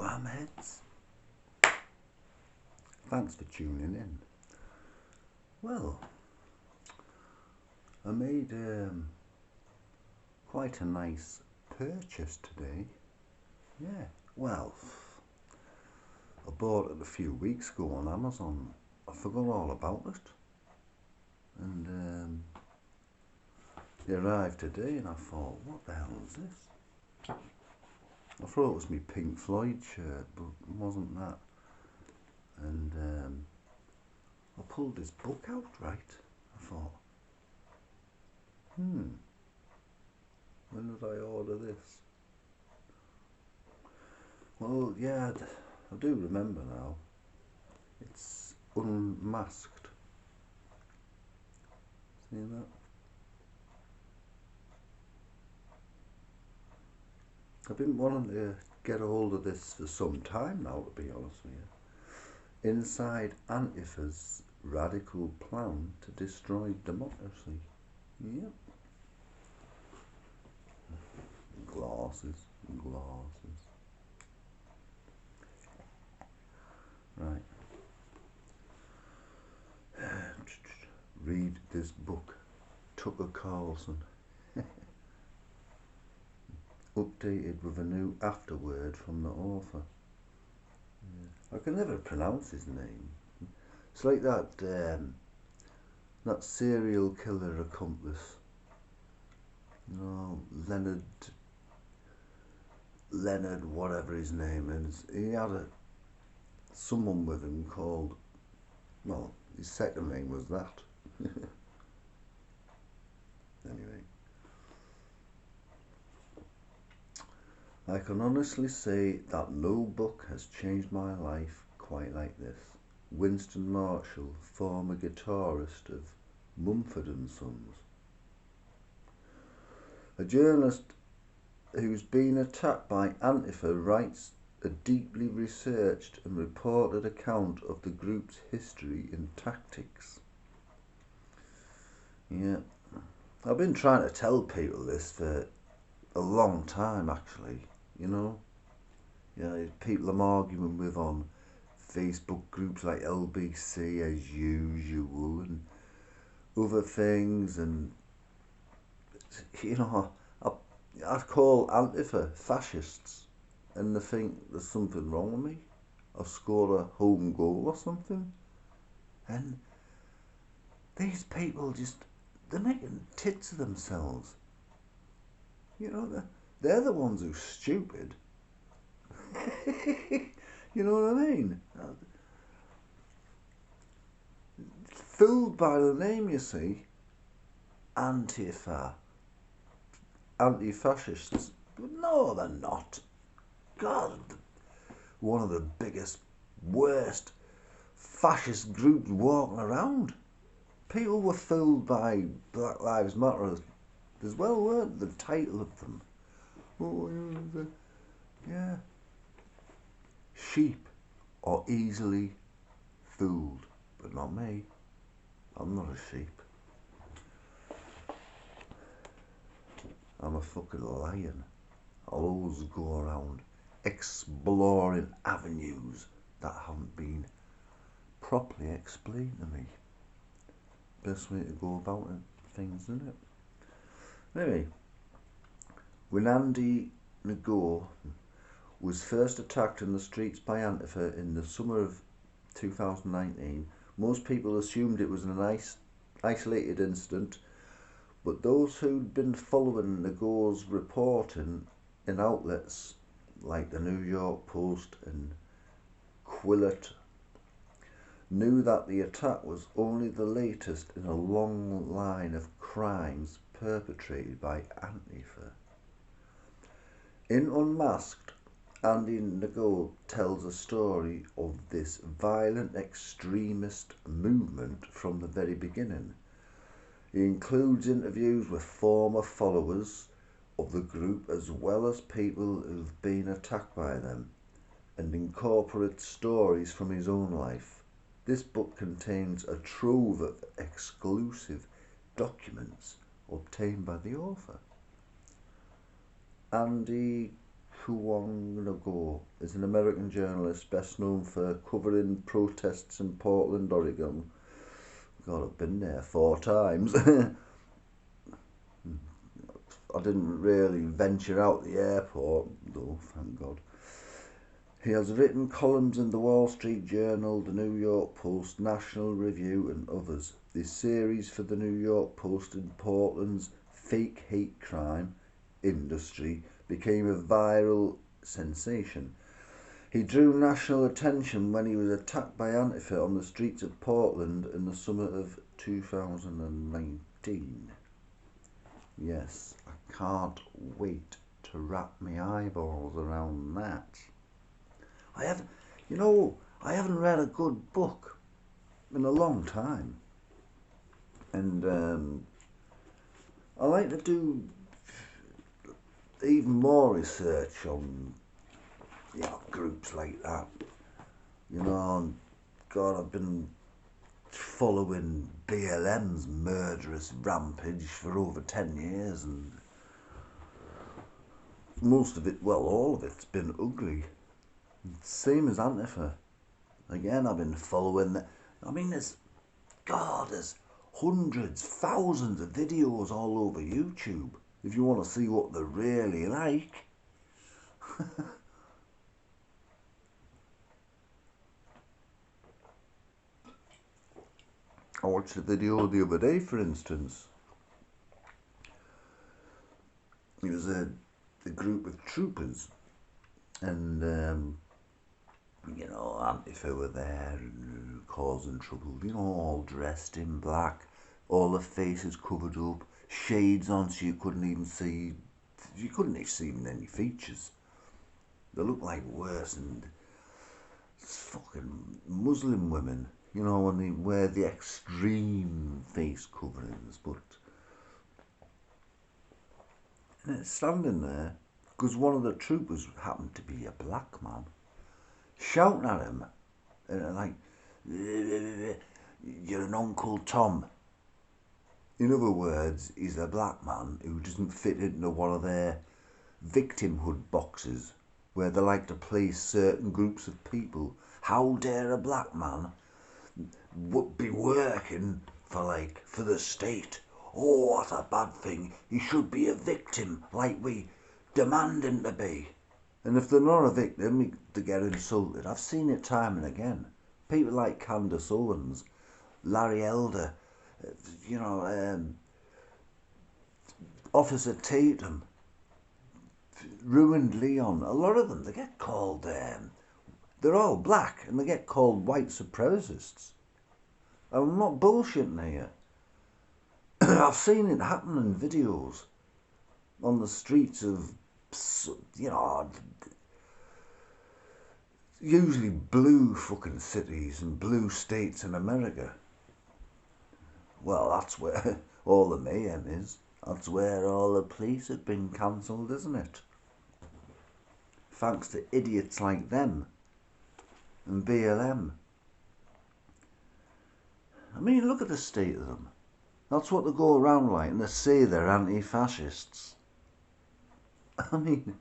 Farmheads. Thanks for tuning in. Well, I made quite a nice purchase today. Yeah, well, I bought it a few weeks ago on Amazon. I forgot all about it. And it arrived today and I thought, what the hell is this? I thought it was my Pink Floyd shirt, but it wasn't that. And I pulled this book out, right? I thought, when did I order this? Well, yeah, I do remember now. It's Unmasked. See that? I've been wanting to get a hold of this for some time now, to be honest with you. Inside Antifa's radical plan to destroy democracy. Yep. Glasses. Right. Read this book. Tucker Carlson. Updated with a new afterword from the author. I can never pronounce his name. It's like that serial killer accomplice. Leonard, whatever his name is. He had someone with him called, well, his second name was that. Anyway. I can honestly say that no book has changed my life quite like this. Winston Marshall, former guitarist of Mumford and Sons. A journalist who's been attacked by Antifa writes a deeply researched and reported account of the group's history and tactics. Yeah, I've been trying to tell people this for a long time, actually. People I'm arguing with on Facebook groups like LBC as usual and other things, and I call Antifa fascists, and they think there's something wrong with me. I've scored a home goal or something, and these people they're making tits of themselves. They're the ones who're stupid. You know what I mean? Fooled by the name, you see. Antifa. Anti-fascists. But no, they're not. God, one of the biggest, worst fascist groups walking around. People were fooled by Black Lives Matter as well, weren't the title of them? Oh, yeah. Sheep are easily fooled, but not me. I'm not a sheep. I'm a fucking lion. I'll always go around exploring avenues that haven't been properly explained to me. Best way to go about things, isn't it? Anyway, when Andy Nagore was first attacked in the streets by Antifa in the summer of 2019, most people assumed it was an isolated incident, but those who'd been following Nagore's reporting in outlets like the New York Post and Quillette knew that the attack was only the latest in a long line of crimes perpetrated by Antifa. In Unmasked, Andy Nagore tells a story of this violent extremist movement from the very beginning. He includes interviews with former followers of the group as well as people who've been attacked by them, and incorporates stories from his own life. This book contains a trove of exclusive documents obtained by the author. Andy Kuwango is an American journalist best known for covering protests in Portland, Oregon. God, I've been there 4 times. I didn't really venture out the airport, though, thank God. He has written columns in the Wall Street Journal, the New York Post, National Review and others. This series for the New York Post in Portland's fake hate crime industry became a viral sensation. He drew national attention when he was attacked by Antifa on the streets of Portland in the summer of 2019. Yes, I can't wait to wrap my eyeballs around that. I haven't read a good book in a long time. And I like to do even more research on groups like that. God, I've been following BLM's murderous rampage for over 10 years, and most of it, well, all of it's been ugly. Same as Antifa. Again, I've been following that. I mean, there's hundreds, thousands of videos all over YouTube if you want to see what they're really like. I watched a video the other day, for instance. It was a group of troopers, and Antifa were there causing trouble, all dressed in black, all their faces covered up, shades on so you couldn't even see any features. They looked like worse, and fucking Muslim women, when they wear the extreme face coverings, and it's standing there, because one of the troopers happened to be a black man, shouting at him, like, "You're an Uncle Tom." In other words, he's a black man who doesn't fit into one of their victimhood boxes where they like to place certain groups of people. How dare a black man be working for the state? Oh, what a bad thing. He should be a victim like we demand him to be. And if they're not a victim, they get insulted. I've seen it time and again. People like Candace Owens, Larry Elder, Officer Tatum, Ruined Leon. A lot of them, they get called, they're all black, and they get called white supremacists. I'm not bullshitting here. I've seen it happen in videos on the streets of, usually blue fucking cities and blue states in America. Well, that's where all the mayhem is. That's where all the police have been cancelled, isn't it? Thanks to idiots like them and BLM. I mean, look at the state of them. That's what they go around like, and they say they're anti-fascists. I mean,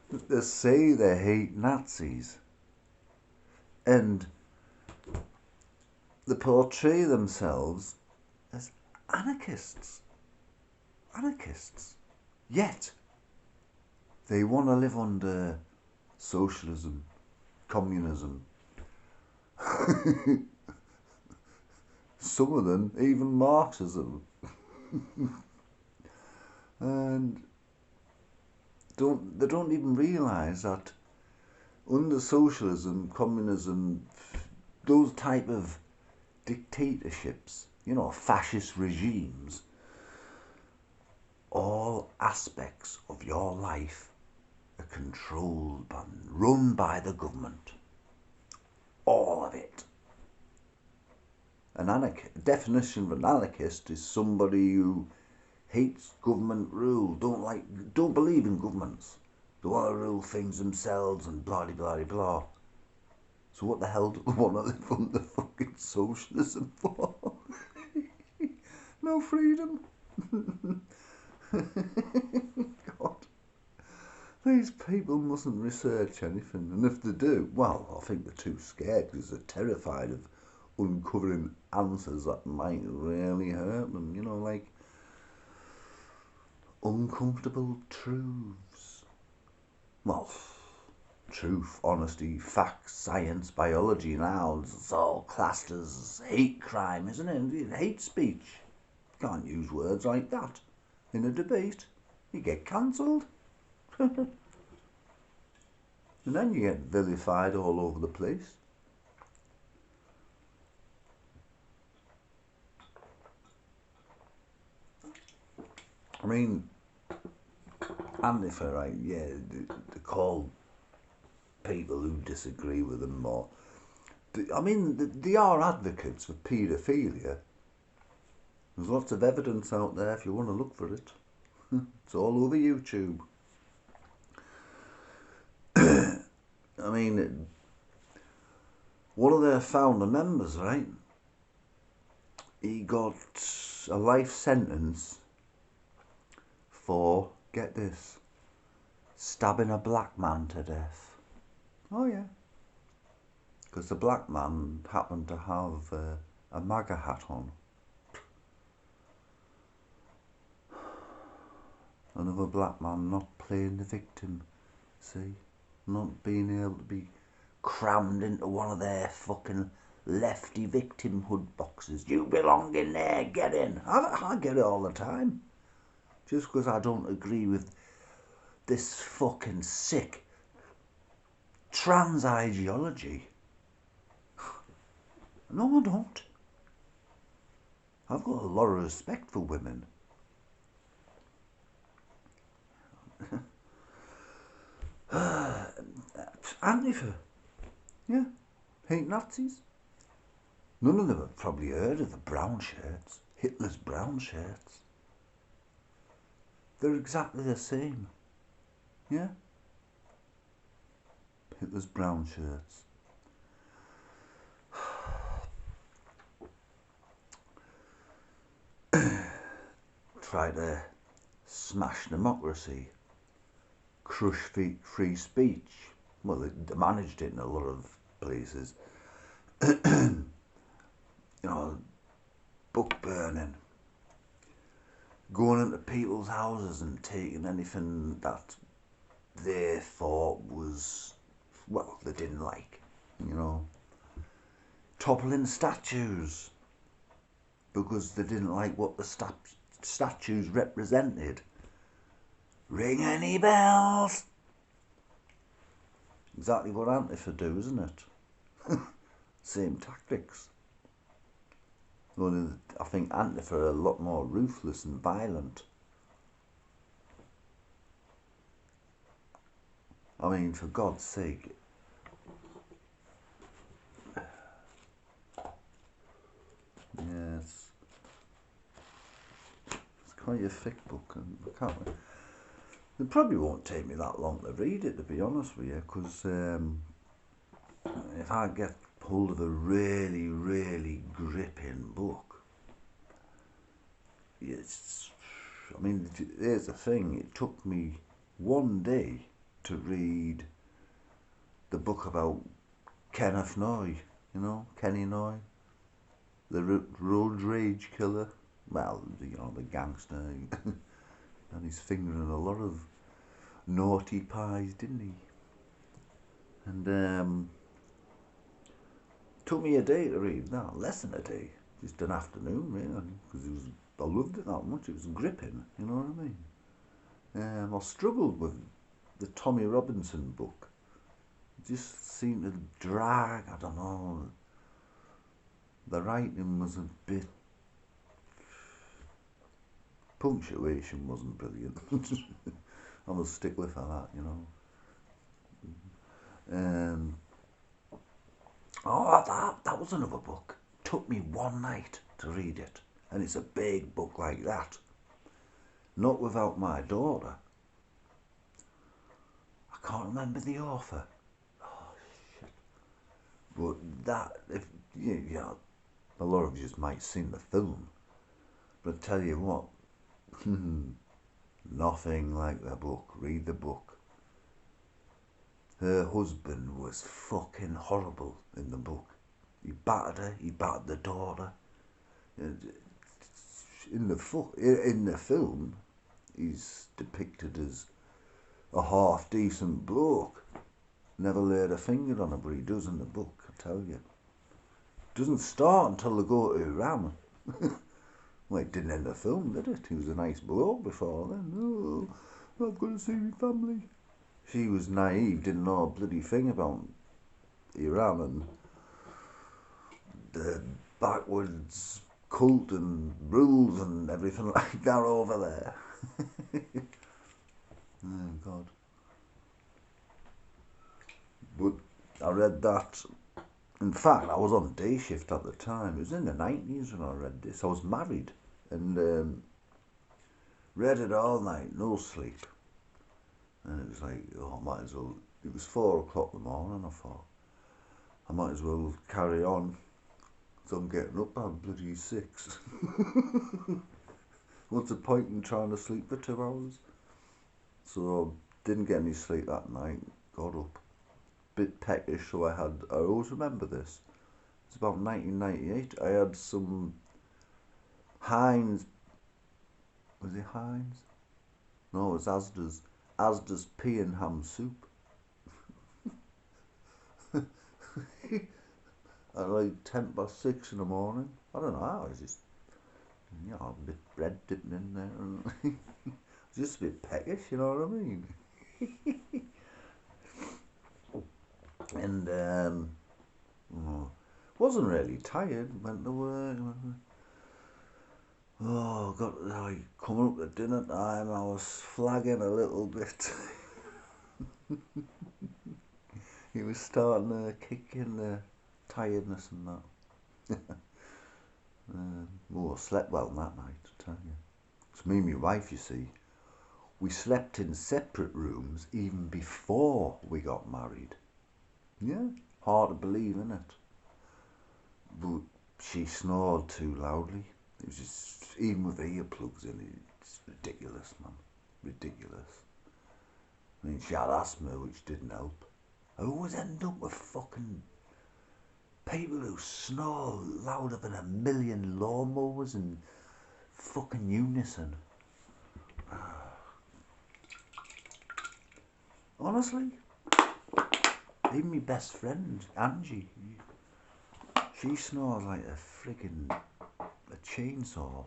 they say they hate Nazis, and they portray themselves as anarchists. Yet, they want to live under socialism, communism. Some of them even Marxism. And they don't even realise that under socialism, communism, those type of dictatorships, fascist regimes, all aspects of your life are controlled and run by the government. All of it. Definition of an anarchist is somebody who hates government rule, don't believe in governments. They want to rule things themselves and blah blah blah. So what the hell do they want to live under fucking socialism for? No freedom. God. These people mustn't research anything, and if they do, well, I think they're too scared because they're terrified of uncovering answers that might really hurt them, you know, like uncomfortable truths. Well, truth, honesty, facts, science, biology now, it's all classed as hate crime, isn't it? Hate speech. You can't use words like that in a debate. You get cancelled. And then you get vilified all over the place. I mean, Antifa, right, yeah, they call people who disagree with them more. I mean, they are advocates for paedophilia. There's lots of evidence out there if you want to look for it. It's all over YouTube. I mean, one of their founder members, right, he got a life sentence for, get this, stabbing a black man to death. Oh yeah. Because the black man happened to have a MAGA hat on. Another black man not playing the victim, see? Not being able to be crammed into one of their fucking lefty victimhood boxes. You belong in there, get in. I get it all the time. Just because I don't agree with this fucking sick trans ideology. No, I don't. I've got a lot of respect for women. Antifa. Yeah. Hate Nazis. None of them have probably heard of the brown shirts. Hitler's brown shirts. They're exactly the same. Yeah. Hitler's brown shirts. Try to smash democracy. Crush free speech. Well, they managed it in a lot of places. You know, book burning. Going into people's houses and taking anything that they thought was, well, they didn't like. You know. Toppling statues. Because they didn't like what the statues represented. Ring any bells? Exactly what Antifa do, isn't it? Same tactics. Only I think Antifa are a lot more ruthless and violent. I mean, for God's sake. Yes. It's quite a thick book, and I can't. It probably won't take me that long to read it, to be honest with you, because if I get hold of a really, really gripping book, it's. I mean, here's the thing. It took me one day to read the book about Kenneth Noy. You know, Kenny Noy, the road rage killer. Well, you know, the gangster. And he's fingering a lot of naughty pies, didn't he? And took me a day to read. No, less than a day. Just an afternoon, really, because I loved it that much. It was gripping, you know what I mean? I struggled with the Tommy Robinson book. It just seemed to drag, I don't know. The writing was a bit... Punctuation wasn't brilliant. I'm a stickler for that, you know. That was another book. Took me one night to read it. And it's a big book like that. Not without my daughter. I can't remember the author. Oh, shit. But that, if yeah, a lot of you might have seen the film. But I tell you what, nothing like the book. Read the book. Her husband was fucking horrible in the book. He battered her, he battered the daughter. In the film, he's depicted as a half decent bloke. Never laid a finger on her, but he does in the book, I tell you. Doesn't start until they go to Iran. Well, it didn't end the film, did it? He was a nice bloke before then. Oh, I've got to see my family. She was naive, didn't know a bloody thing about Iran and the backwards cult and rules and everything like that over there. Oh, God. But I read that. In fact, I was on day shift at the time. It was in the 90s when I read this. I was married and read it all night, no sleep. And it was like, oh, I might as well. It was 4 o'clock in the morning. I thought, I might as well carry on. So I'm getting up at bloody 6. What's the point in trying to sleep for 2 hours? So I didn't get any sleep that night. Got up. Bit peckish, so I always remember this. It's about 1998. I had some Heinz. Was it Heinz? No, it was Asda's pea and ham soup. At like 6:10 in the morning. I don't know, I was just, a bit bread dipping in there. And just a bit peckish, you know what I mean? And wasn't really tired. Went to work. Oh, got like coming up to dinner time. I was flagging a little bit. He was starting to kick in the tiredness and that. I slept well that night, I tell you. It's me and my wife, you see. We slept in separate rooms even before we got married. Yeah, hard to believe, innit? But she snored too loudly. It was just, even with earplugs in, it's ridiculous, man. Ridiculous. I mean, she had asthma, which didn't help. I always end up with fucking people who snore louder than a million lawnmowers in fucking unison. Honestly, even my best friend, Angie, she snores like a friggin' chainsaw.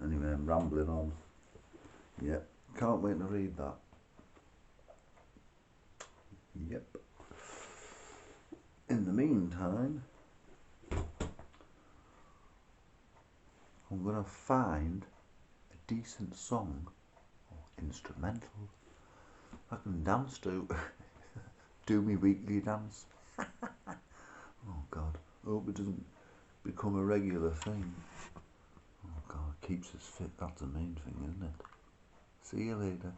Anyway, I'm rambling on. Yep, can't wait to read that. Yep. In the meantime, I'm going to find a decent song or instrumental I can dance to. Do me weekly dance. Oh God, I hope it doesn't become a regular thing. Oh God, keeps us fit, that's the main thing, isn't it? See you later.